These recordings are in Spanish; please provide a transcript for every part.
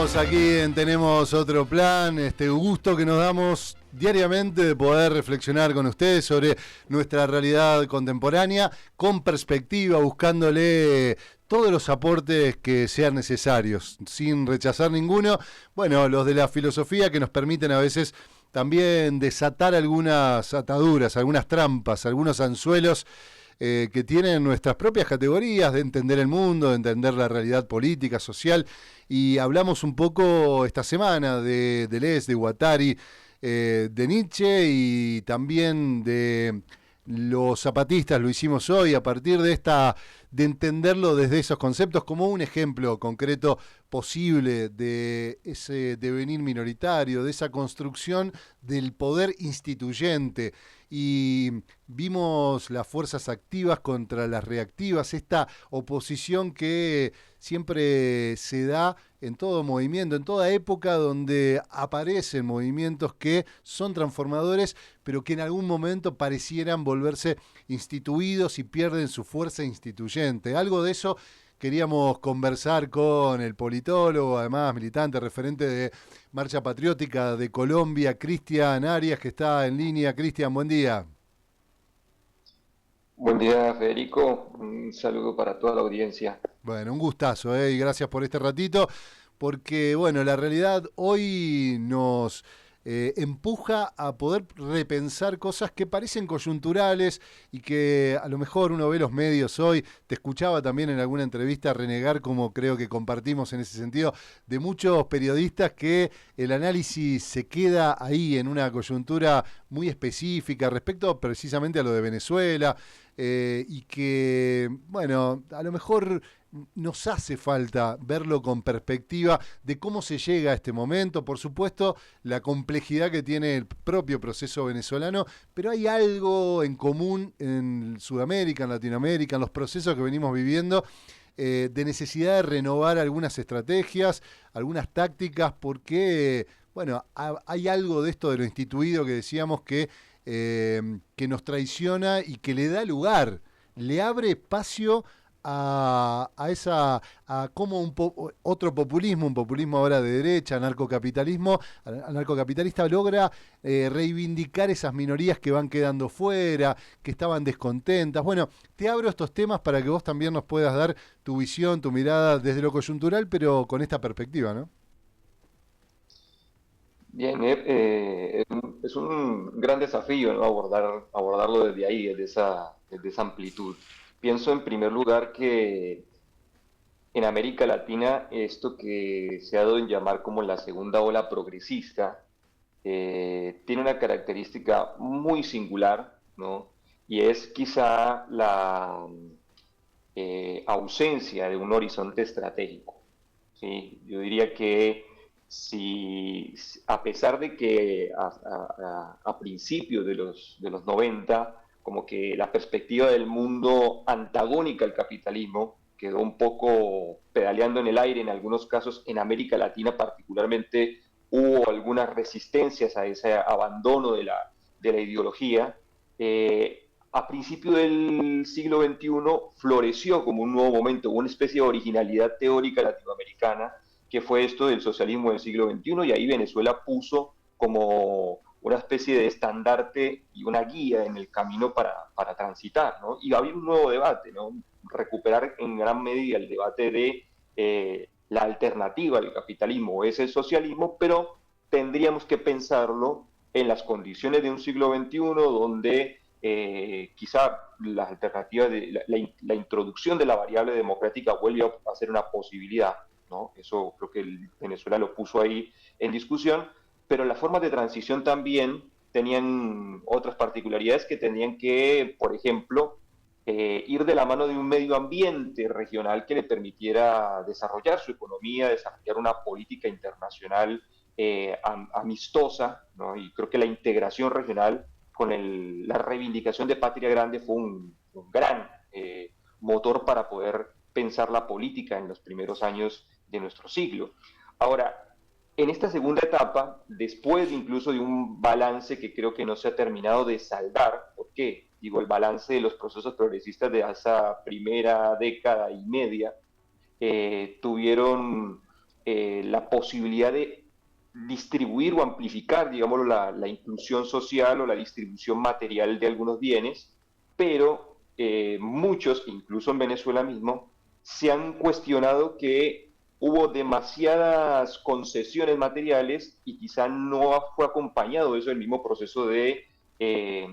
Seguimos aquí en Tenemos Otro Plan, este gusto que nos damos diariamente de poder reflexionar con ustedes sobre nuestra realidad contemporánea, con perspectiva, buscándole todos los aportes que sean necesarios, sin rechazar ninguno. Bueno, los de la filosofía que nos permiten a veces también desatar algunas ataduras, algunas trampas, algunos anzuelos que tienen nuestras propias categorías de entender el mundo, de entender la realidad política, social, y hablamos un poco esta semana de Deleuze, de Guattari, de Nietzsche y también de los zapatistas. Lo hicimos hoy a partir de entenderlo desde esos conceptos como un ejemplo concreto posible de ese devenir minoritario, de esa construcción del poder instituyente. Y vimos las fuerzas activas contra las reactivas, esta oposición que siempre se da en todo movimiento, en toda época donde aparecen movimientos que son transformadores, pero que en algún momento parecieran volverse instituidos y pierden su fuerza instituyente. Algo de eso queríamos conversar con el politólogo, además militante, referente de Marcha Patriótica de Colombia, Cristian Arias, que está en línea. Cristian, buen día. Buen día, Federico. Un saludo para toda la audiencia. Bueno, un gustazo, y gracias por este ratito, porque, bueno, la realidad hoy nos empuja a poder repensar cosas que parecen coyunturales y que a lo mejor uno ve los medios hoy. Te escuchaba también en alguna entrevista renegar, como creo que compartimos en ese sentido, de muchos periodistas que el análisis se queda ahí en una coyuntura muy específica respecto precisamente a lo de Venezuela, y que, bueno, a lo mejor nos hace falta verlo con perspectiva de cómo se llega a este momento, por supuesto, la complejidad que tiene el propio proceso venezolano, pero hay algo en común en Sudamérica, en Latinoamérica, en los procesos que venimos viviendo, de necesidad de renovar algunas estrategias, algunas tácticas, porque, bueno, hay algo de esto de lo instituido que decíamos que nos traiciona y que le da lugar, le abre espacio a como otro populismo, un populismo ahora de derecha, anarcocapitalista, logra reivindicar esas minorías que van quedando fuera, que estaban descontentas. Bueno, te abro estos temas para que vos también nos puedas dar tu visión, tu mirada desde lo coyuntural, pero con esta perspectiva, ¿no? Bien, es un gran desafío, ¿no? Abordarlo desde ahí, desde esa amplitud. Pienso en primer lugar que en América Latina esto que se ha dado en llamar como la segunda ola progresista tiene una característica muy singular, ¿no? Y es quizá la ausencia de un horizonte estratégico. ¿Sí? Yo diría que si a pesar de que a principios de los 90, como que la perspectiva del mundo antagónica al capitalismo quedó un poco pedaleando en el aire en algunos casos, en América Latina particularmente hubo algunas resistencias a ese abandono de la ideología. A principios del siglo XXI floreció como un nuevo momento, una especie de originalidad teórica latinoamericana, que fue esto del socialismo del siglo XXI, y ahí Venezuela puso como una especie de estandarte y una guía en el camino para transitar, ¿no? Y va a haber un nuevo debate, ¿no? Recuperar en gran medida el debate de la alternativa al capitalismo es el socialismo, pero tendríamos que pensarlo en las condiciones de un siglo XXI donde quizá las alternativas la introducción de la variable democrática vuelve a ser una posibilidad, ¿no? Eso creo que Venezuela lo puso ahí en discusión, pero las formas de transición también tenían otras particularidades que tenían que, por ejemplo, ir de la mano de un medio ambiente regional que le permitiera desarrollar su economía, desarrollar una política internacional amistosa, ¿no? Y creo que la integración regional con la reivindicación de Patria Grande fue un gran motor para poder pensar la política en los primeros años de nuestro siglo. Ahora, en esta segunda etapa, después incluso de un balance que creo que no se ha terminado de saldar, ¿por qué? Digo, el balance de los procesos progresistas de esa primera década y media tuvieron la posibilidad de distribuir o amplificar, digamos, la inclusión social o la distribución material de algunos bienes, pero muchos, incluso en Venezuela mismo, se han cuestionado que hubo demasiadas concesiones materiales y quizá no fue acompañado eso el mismo proceso de, qué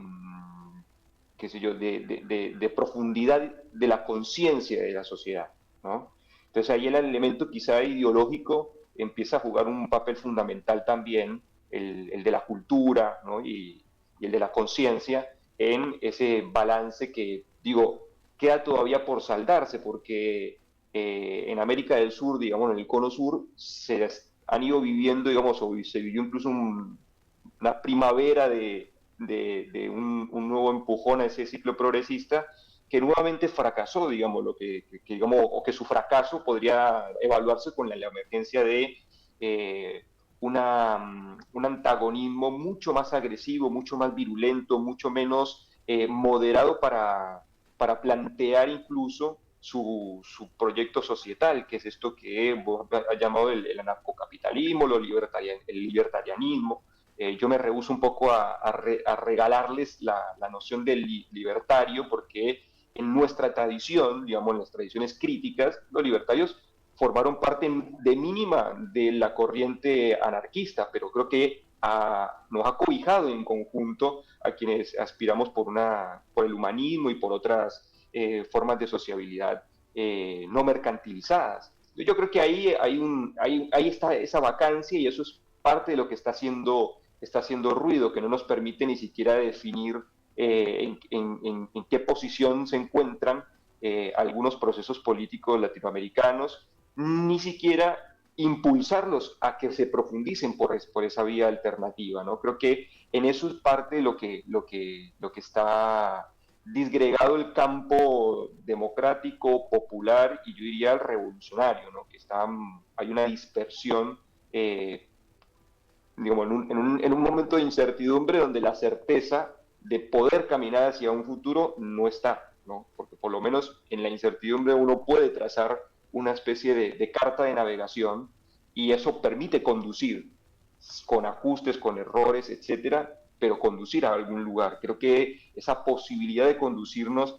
sé yo, de profundidad de la conciencia de la sociedad, ¿no? Entonces ahí el elemento quizá ideológico empieza a jugar un papel fundamental también, el de la cultura, ¿no? Y el de la conciencia en ese balance que, digo, queda todavía por saldarse, porque en América del Sur, digamos, en el cono sur, se han ido viviendo, digamos, o se vivió incluso una primavera de un nuevo empujón a ese ciclo progresista que nuevamente fracasó, digamos, digamos, o que su fracaso podría evaluarse con la emergencia de un antagonismo mucho más agresivo, mucho más virulento, mucho menos moderado para plantear incluso su proyecto societal, que es esto que vos has llamado el anarcocapitalismo, el libertarianismo. Yo me rehúso un poco a regalarles la noción del libertario, porque en nuestra tradición, digamos, en las tradiciones críticas, los libertarios formaron parte de mínima de la corriente anarquista, pero creo que nos ha cobijado en conjunto a quienes aspiramos por el humanismo y por otras formas de sociabilidad no mercantilizadas. Yo creo que ahí está esa vacancia y eso es parte de lo que está haciendo ruido, que no nos permite ni siquiera definir en qué posición se encuentran algunos procesos políticos latinoamericanos, ni siquiera impulsarlos a que se profundicen por esa vía alternativa, ¿no? Creo que en eso es parte de lo que está disgregado el campo democrático, popular y yo diría revolucionario, ¿no? Hay una dispersión, digamos, en un momento de incertidumbre donde la certeza de poder caminar hacia un futuro no está, ¿no? Porque por lo menos en la incertidumbre uno puede trazar una especie de carta de navegación y eso permite conducir con ajustes, con errores, etcétera, pero conducir a algún lugar. Creo que esa posibilidad de conducirnos,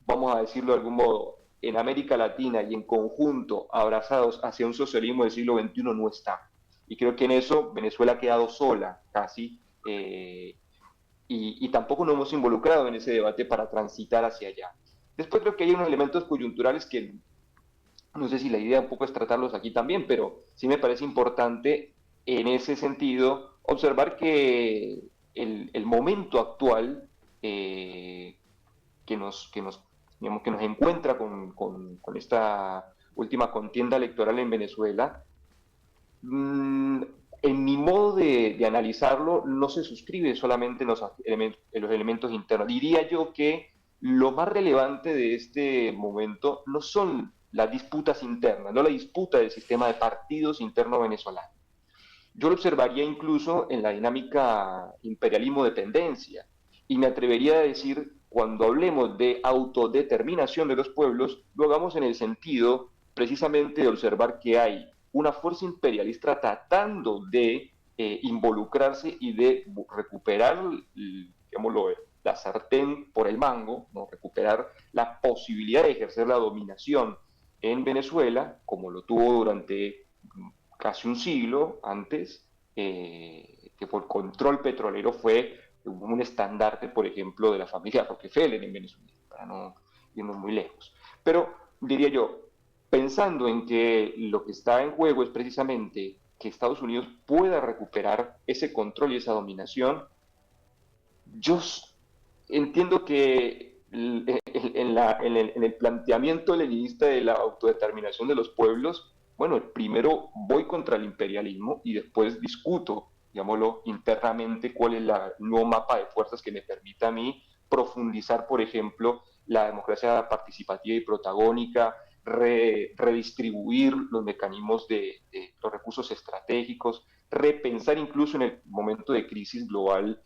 vamos a decirlo de algún modo, en América Latina y en conjunto, abrazados hacia un socialismo del siglo XXI, no está. Y creo que en eso Venezuela ha quedado sola, casi, y tampoco nos hemos involucrado en ese debate para transitar hacia allá. Después creo que hay unos elementos coyunturales que no sé si la idea un poco es tratarlos aquí también, pero sí me parece importante en ese sentido observar que el momento actual digamos, que nos encuentra con esta última contienda electoral en Venezuela, mmm, en mi modo de analizarlo, no se suscribe solamente en los elementos internos. Diría yo que lo más relevante de este momento no son las disputas internas, no la disputa del sistema de partidos interno venezolano. Yo lo observaría incluso en la dinámica imperialismo-dependencia y me atrevería a decir, cuando hablemos de autodeterminación de los pueblos, lo hagamos en el sentido precisamente de observar que hay una fuerza imperialista tratando de involucrarse y de recuperar, digámoslo, la sartén por el mango, ¿no? Recuperar la posibilidad de ejercer la dominación en Venezuela, como lo tuvo durante casi un siglo antes, que por control petrolero fue un estandarte, por ejemplo, de la familia Rockefeller en Venezuela, para no irnos muy lejos. Pero diría yo, pensando en que lo que está en juego es precisamente que Estados Unidos pueda recuperar ese control y esa dominación, yo entiendo que en el planteamiento leninista de la autodeterminación de los pueblos, bueno, primero voy contra el imperialismo y después discuto, digámoslo, internamente cuál es el nuevo mapa de fuerzas que me permita a mí profundizar, por ejemplo, la democracia participativa y protagónica, redistribuir los mecanismos de los recursos estratégicos, repensar incluso en el momento de crisis global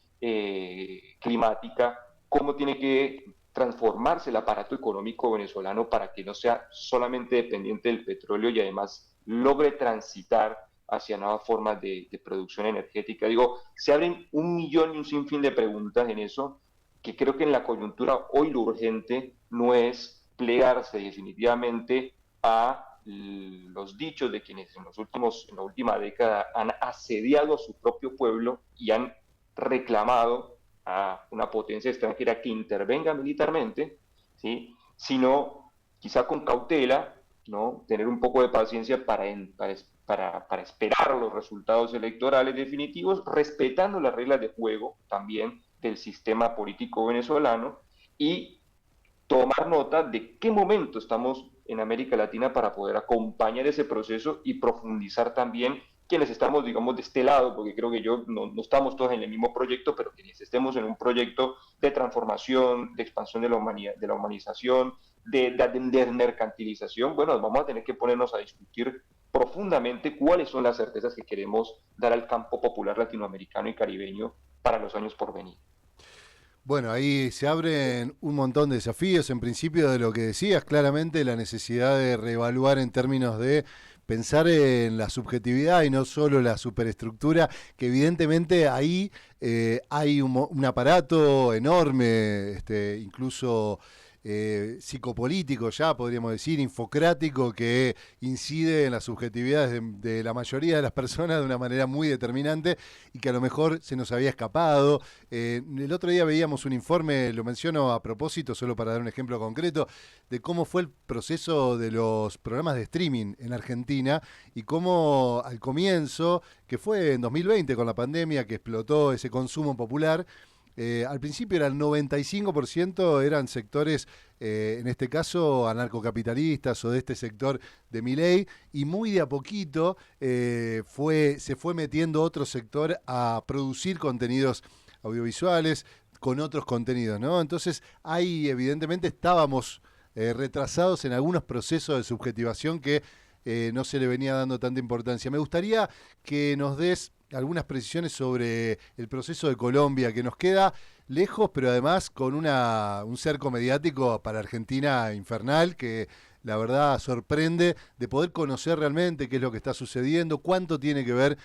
climática, cómo tiene que transformarse el aparato económico venezolano para que no sea solamente dependiente del petróleo y además logre transitar hacia nuevas formas de producción energética. Digo, se abren un millón y un sinfín de preguntas en eso, que creo que en la coyuntura hoy lo urgente no es plegarse definitivamente a los dichos de quienes en la última década han asediado a su propio pueblo y han reclamado a una potencia extranjera que intervenga militarmente, ¿sí? Sino quizá con cautela, ¿no? Tener un poco de paciencia para esperar los resultados electorales definitivos, respetando las reglas de juego también del sistema político venezolano y tomar nota de qué momento estamos en América Latina para poder acompañar ese proceso y profundizar también quienes estamos, digamos, de este lado, porque creo que no estamos todos en el mismo proyecto, pero quienes estemos en un proyecto de transformación, de expansión de la humanidad, de la humanización, de mercantilización, bueno, vamos a tener que ponernos a discutir profundamente cuáles son las certezas que queremos dar al campo popular latinoamericano y caribeño para los años por venir. Bueno, ahí se abren un montón de desafíos. En principio, de lo que decías, claramente la necesidad de reevaluar en términos de pensar en la subjetividad y no solo la superestructura, que evidentemente ahí hay un aparato enorme, incluso psicopolítico ya, podríamos decir, infocrático, que incide en las subjetividades de la mayoría de las personas de una manera muy determinante y que a lo mejor se nos había escapado. El otro día veíamos un informe, lo menciono a propósito, solo para dar un ejemplo concreto, de cómo fue el proceso de los programas de streaming en Argentina y cómo al comienzo, que fue en 2020 con la pandemia, que explotó ese consumo popular, al principio era el 95% eran sectores, en este caso, anarcocapitalistas o de este sector de Milei, y muy de a poquito se fue metiendo otro sector a producir contenidos audiovisuales con otros contenidos, ¿no? Entonces, ahí evidentemente estábamos retrasados en algunos procesos de subjetivación que no se le venía dando tanta importancia. Me gustaría que nos des algunas precisiones sobre el proceso de Colombia, que nos queda lejos, pero además con un cerco mediático para Argentina infernal, que la verdad sorprende de poder conocer realmente qué es lo que está sucediendo, cuánto tiene que ver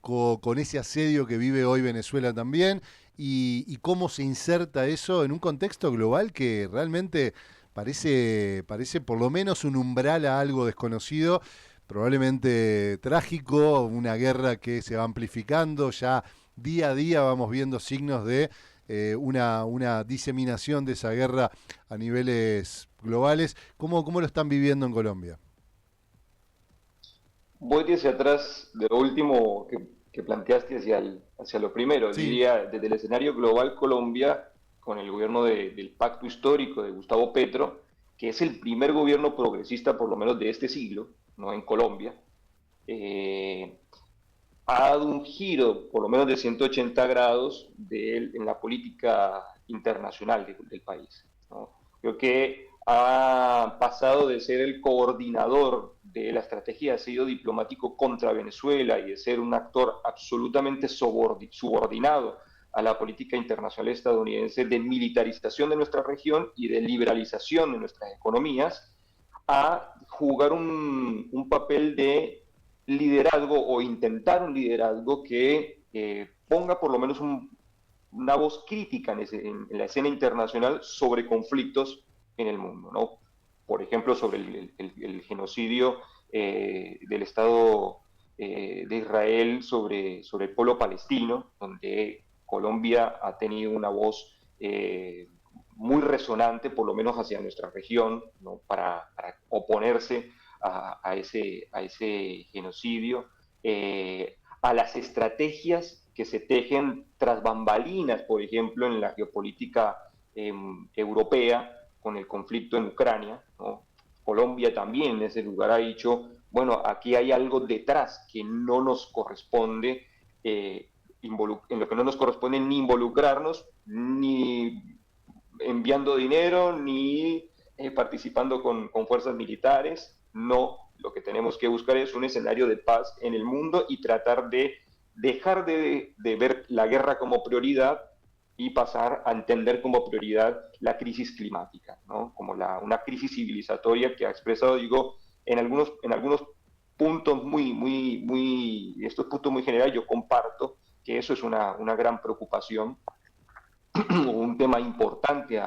con ese asedio que vive hoy Venezuela también, y cómo se inserta eso en un contexto global que realmente parece por lo menos un umbral a algo desconocido, probablemente trágico, una guerra que se va amplificando, ya día a día vamos viendo signos de una diseminación de esa guerra a niveles globales. ¿Cómo lo están viviendo en Colombia? Voy hacia atrás de lo último que planteaste hacia lo primero. Sí, Diría, desde el escenario global Colombia, con el gobierno del pacto histórico de Gustavo Petro, que es el primer gobierno progresista, por lo menos de este siglo, ¿no? En Colombia, eh, ha dado un giro, por lo menos de 180 grados, en la política internacional del país, ¿no? Creo que ha pasado de ser el coordinador de la estrategia de asedio diplomático contra Venezuela y de ser un actor absolutamente subordinado a la política internacional estadounidense de militarización de nuestra región y de liberalización de nuestras economías, a jugar un papel de liderazgo o intentar un liderazgo que ponga por lo menos una voz crítica en la escena internacional sobre conflictos en el mundo, ¿no? Por ejemplo, sobre el genocidio del Estado de Israel sobre el pueblo palestino, donde Colombia ha tenido una voz muy resonante, por lo menos hacia nuestra región, ¿no? Para oponerse a ese genocidio, a las estrategias que se tejen tras bambalinas, por ejemplo, en la geopolítica europea con el conflicto en Ucrania, ¿no? Colombia también en ese lugar ha dicho, bueno, aquí hay algo detrás que no nos corresponde, en lo que no nos corresponde ni involucrarnos, ni enviando dinero, ni participando con fuerzas militares. No, lo que tenemos que buscar es un escenario de paz en el mundo y tratar de dejar de ver la guerra como prioridad y pasar a entender como prioridad la crisis climática, ¿no? Como una crisis civilizatoria que ha expresado, digo, en algunos puntos estos puntos muy generales, yo comparto que eso es una gran preocupación, un tema importante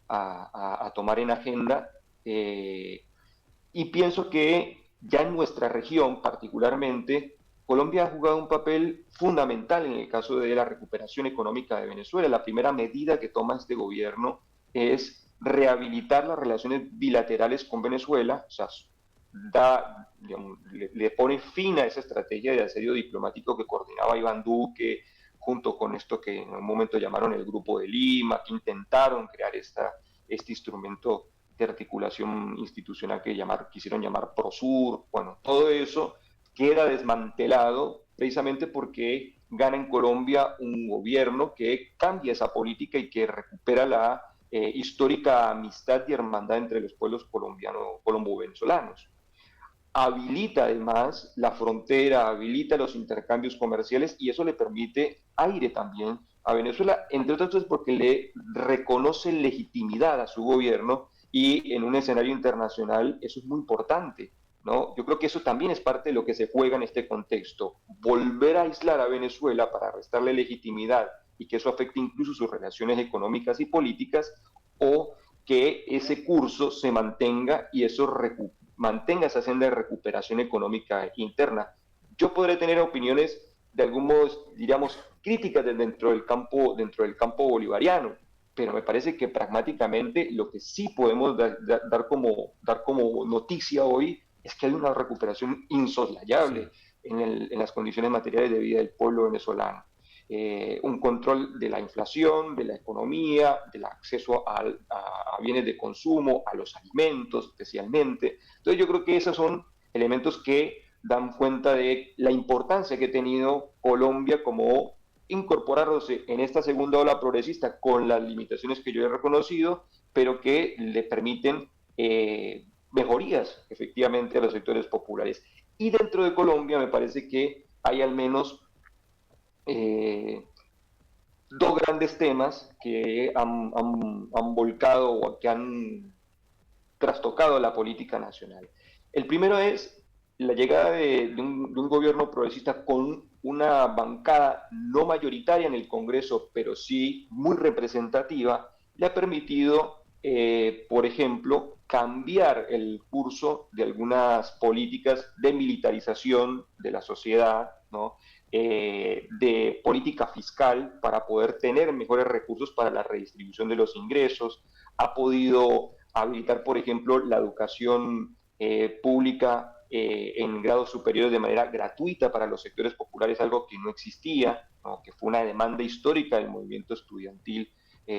a tomar en agenda, y pienso que ya en nuestra región particularmente, Colombia ha jugado un papel fundamental en el caso de la recuperación económica de Venezuela. La primera medida que toma este gobierno es rehabilitar las relaciones bilaterales con Venezuela, o sea, digamos, le pone fin a esa estrategia de asedio diplomático que coordinaba Iván Duque, junto con esto que en un momento llamaron el Grupo de Lima, que intentaron crear este instrumento de articulación institucional que quisieron llamar Prosur. Bueno, todo eso queda desmantelado precisamente porque gana en Colombia un gobierno que cambia esa política y que recupera la histórica amistad y hermandad entre los pueblos colombo-venezolanos. Habilita además la frontera, habilita los intercambios comerciales y eso le permite aire también a Venezuela, entre otras cosas porque le reconoce legitimidad a su gobierno y en un escenario internacional eso es muy importante, ¿no? Yo creo que eso también es parte de lo que se juega en este contexto, volver a aislar a Venezuela para restarle legitimidad y que eso afecte incluso sus relaciones económicas y políticas, o que ese curso se mantenga y eso mantenga esa senda de recuperación económica interna. Yo podré tener opiniones de algún modo, diríamos, críticas dentro del campo bolivariano, pero me parece que pragmáticamente lo que sí podemos dar como noticia hoy es que hay una recuperación insoslayable en las condiciones materiales de vida del pueblo venezolano. Un control de la inflación, de la economía, del acceso a bienes de consumo, a los alimentos especialmente. Entonces yo creo que esos son elementos que dan cuenta de la importancia que ha tenido Colombia como incorporarse en esta segunda ola progresista con las limitaciones que yo he reconocido, pero que le permiten mejorías efectivamente a los sectores populares. Y dentro de Colombia me parece que hay al menos dos grandes temas que han volcado o que han trastocado la política nacional. El primero es la llegada de un gobierno progresista con una bancada no mayoritaria en el Congreso, pero sí muy representativa, le ha permitido, por ejemplo, cambiar el curso de algunas políticas de militarización de la sociedad, ¿no? De política fiscal para poder tener mejores recursos para la redistribución de los ingresos, ha podido habilitar, por ejemplo, la educación pública en grados superiores de manera gratuita para los sectores populares, algo que no existía, ¿no? Que fue una demanda histórica del movimiento estudiantil,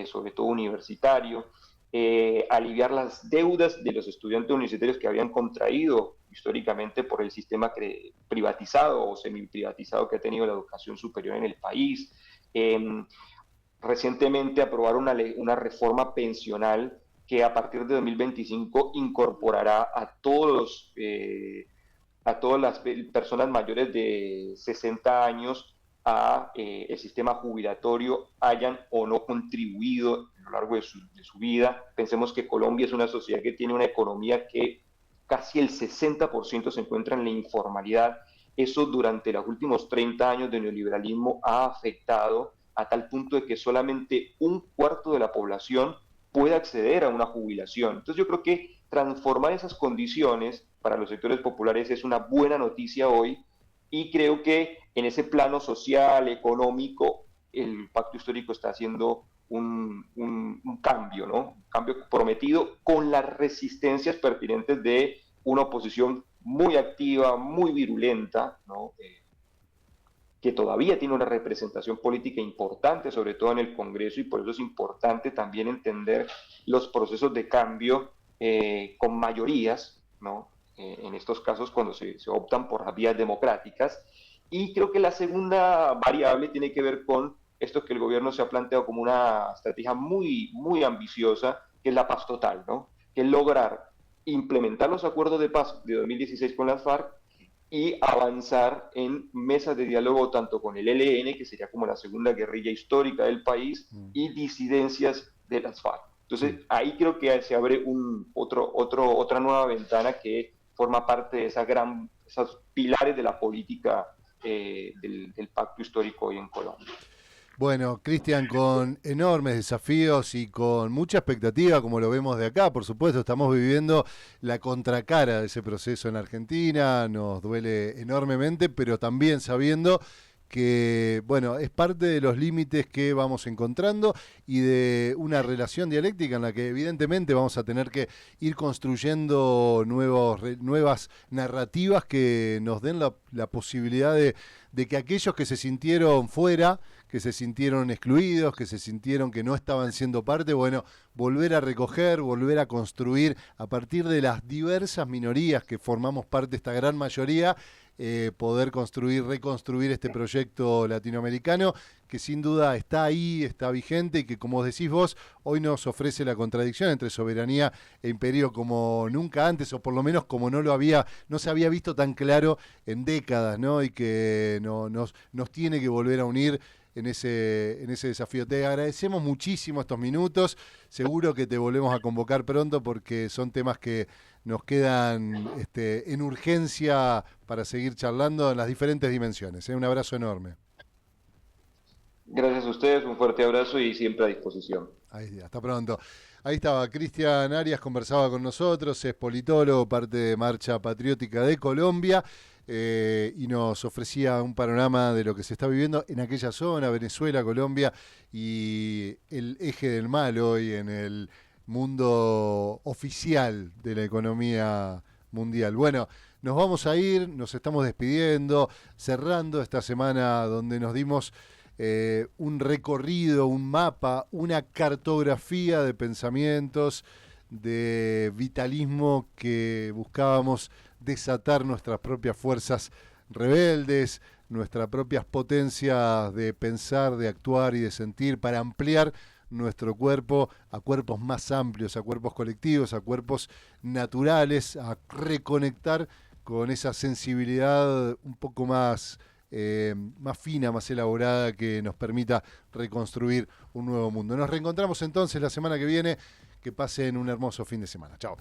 sobre todo universitario. Aliviar las deudas de los estudiantes universitarios que habían contraído históricamente por el sistema privatizado o semi-privatizado que ha tenido la educación superior en el país. Recientemente aprobar una reforma pensional que a partir de 2025 incorporará a todas las personas mayores de 60 años a el sistema jubilatorio, hayan o no contribuido a lo largo de su vida. Pensemos que Colombia es una sociedad que tiene una economía que casi el 60% se encuentra en la informalidad. Eso durante los últimos 30 años de neoliberalismo ha afectado a tal punto de que solamente un cuarto de la población puede acceder a una jubilación. Entonces yo creo que transformar esas condiciones para los sectores populares es una buena noticia hoy, y creo que en ese plano social, económico, el pacto histórico está haciendo un cambio, ¿no? Un cambio prometido con las resistencias pertinentes de una oposición muy activa, muy virulenta, ¿no? Que todavía tiene una representación política importante, sobre todo en el Congreso, y por eso es importante también entender los procesos de cambio con mayorías, ¿no? En estos casos cuando se optan por las vías democráticas. Y creo que la segunda variable tiene que ver con esto que el gobierno se ha planteado como una estrategia muy ambiciosa, que es la paz total, ¿no? Que es lograr implementar los acuerdos de paz de 2016 con las FARC y avanzar en mesas de diálogo tanto con el ELN, que sería como la segunda guerrilla histórica del país, y disidencias de las FARC. Entonces, ahí creo que se abre otra nueva ventana que forma parte de esa gran esos pilares de la política del pacto histórico hoy en Colombia. Bueno, Cristian, con enormes desafíos y con mucha expectativa, como lo vemos de acá, por supuesto, estamos viviendo la contracara de ese proceso en Argentina, nos duele enormemente, pero también sabiendo que, bueno, es parte de los límites que vamos encontrando y de una relación dialéctica en la que evidentemente vamos a tener que ir construyendo nuevas narrativas que nos den la posibilidad de que aquellos que se sintieron fuera, que se sintieron excluidos, que se sintieron que no estaban siendo parte, bueno, volver a recoger, volver a construir a partir de las diversas minorías que formamos parte de esta gran mayoría, poder construir, reconstruir este proyecto latinoamericano que sin duda está ahí, está vigente y que, como decís vos, hoy nos ofrece la contradicción entre soberanía e imperio como nunca antes, o por lo menos como no se había visto tan claro en décadas, ¿no? Y que nos tiene que volver a unir en ese desafío. Te agradecemos muchísimo estos minutos, seguro que te volvemos a convocar pronto porque son temas que nos quedan en urgencia para seguir charlando en las diferentes dimensiones. Un abrazo enorme. Gracias a ustedes, un fuerte abrazo y siempre a disposición. Ahí, hasta pronto. Ahí estaba Cristian Arias, conversaba con nosotros, es politólogo, parte de Marcha Patriótica de Colombia, y nos ofrecía un panorama de lo que se está viviendo en aquella zona, Venezuela, Colombia, y el eje del mal hoy en el mundo oficial de la economía mundial. Bueno, nos vamos a ir, nos estamos despidiendo, cerrando esta semana donde nos dimos un recorrido, un mapa, una cartografía de pensamientos, de vitalismo que buscábamos desatar nuestras propias fuerzas rebeldes, nuestras propias potencias de pensar, de actuar y de sentir para ampliar nuestro cuerpo a cuerpos más amplios, a cuerpos colectivos, a cuerpos naturales, a reconectar con esa sensibilidad un poco más fina, más elaborada, que nos permita reconstruir un nuevo mundo. Nos reencontramos entonces la semana que viene. Que pasen un hermoso fin de semana. Chao.